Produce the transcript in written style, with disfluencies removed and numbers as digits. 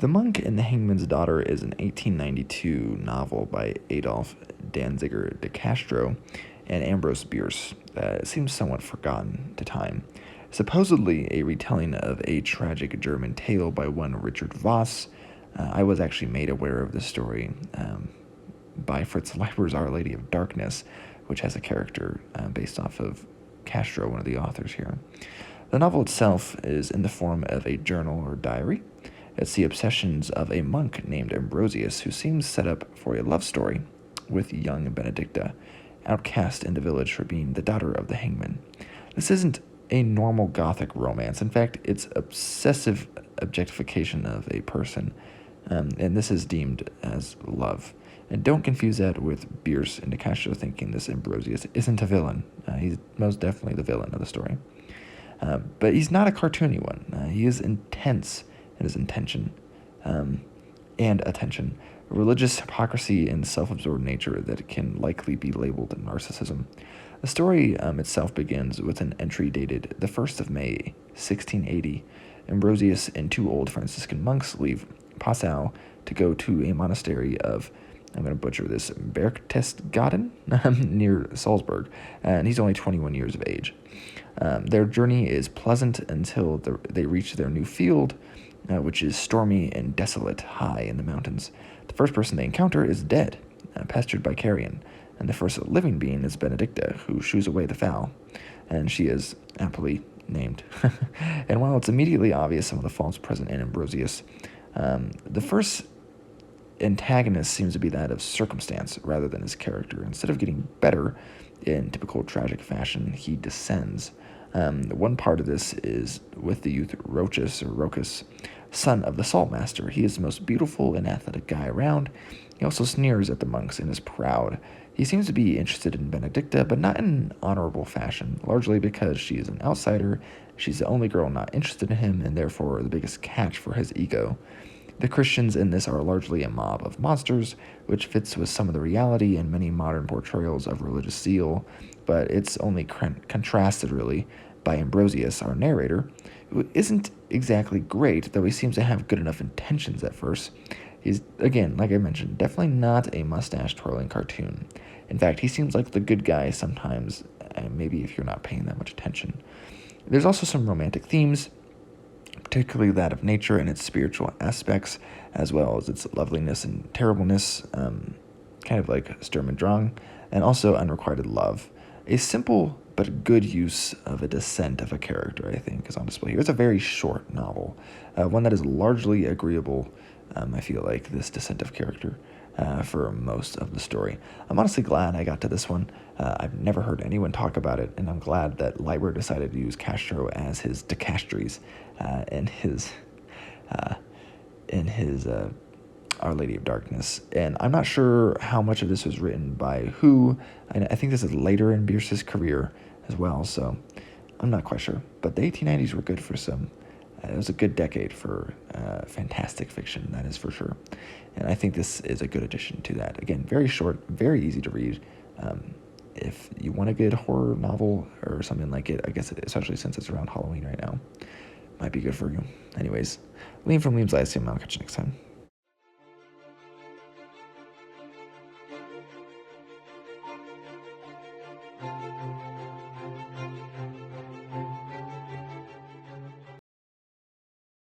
The Monk and the Hangman's Daughter is an 1892 novel by Adolphe Danziger de Castro and Ambrose Bierce that seems somewhat forgotten to time. Supposedly a retelling of a tragic German tale by one Richard Voss, I was actually made aware of this story by Fritz Leiber's Our Lady of Darkness, which has a character based off of Castro, one of the authors here. The novel itself is in the form of a journal or diary. It's the obsessions of a monk named Ambrosius who seems set up for a love story with young Benedicta, outcast in the village for being the daughter of the hangman. This isn't a normal gothic romance. In fact, it's obsessive objectification of a person, and this is deemed as love. And don't confuse that with Bierce and De Castro thinking this Ambrosius isn't a villain. He's most definitely the villain of the story. But he's not a cartoony one. He is intense in his intention and attention, religious hypocrisy and self-absorbed nature that can likely be labeled narcissism. The story itself begins with an entry dated the 1st of May, 1680. Ambrosius and two old Franciscan monks leave Passau to go to a monastery of, I'm going to butcher this, Berchtesgaden, near Salzburg, and he's only 21 years of age. Their journey is pleasant until they reach their new field, which is stormy and desolate high in the mountains. The first person they encounter is dead, pestered by carrion, and the first living being is Benedicta, who shoos away the fowl, and she is aptly named. And while it's immediately obvious some of the faults present in Ambrosius, the first antagonist seems to be that of circumstance rather than his character. Instead of getting better in typical tragic fashion, he descends. One part of this is with the youth Rochus, son of the saltmaster. He is the most beautiful and athletic guy around. He also sneers at the monks and is proud. He seems to be interested in Benedicta, but not in an honorable fashion, largely because she is an outsider. She's the only girl not interested in him, and therefore the biggest catch for his ego. The Christians in this are largely a mob of monsters, which fits with some of the reality and many modern portrayals of religious zeal, but it's only contrasted, really, by Ambrosius, our narrator, who isn't exactly great, though he seems to have good enough intentions at first. He's, again, like I mentioned, definitely not a mustache-twirling cartoon. In fact, he seems like the good guy sometimes, maybe if you're not paying that much attention. There's also some romantic themes, particularly that of nature and its spiritual aspects, as well as its loveliness and terribleness, kind of like Sturm und Drang, and also unrequited love. A simple but good use of a descent of a character, I think, is on display here. It's a very short novel, one that is largely agreeable, I feel like, this descent of character for most of the story. I'm honestly glad I got to this one. I've never heard anyone talk about it, and I'm glad that Leiber decided to use Castro as his De Castries in his Our Lady of Darkness. And I'm not sure how much of this was written by who. I think this is later in Bierce's career as well, so I'm not quite sure. But the 1890s were good for some. It was a good decade for fantastic fiction, that is for sure. And I think this is a good addition to that. Again, very short, very easy to read. If you want a good horror novel or something like it, I guess, especially since it's around Halloween right now, might be good for you. Anyways, Liam from Liam's Lyceum. I'll catch you next time.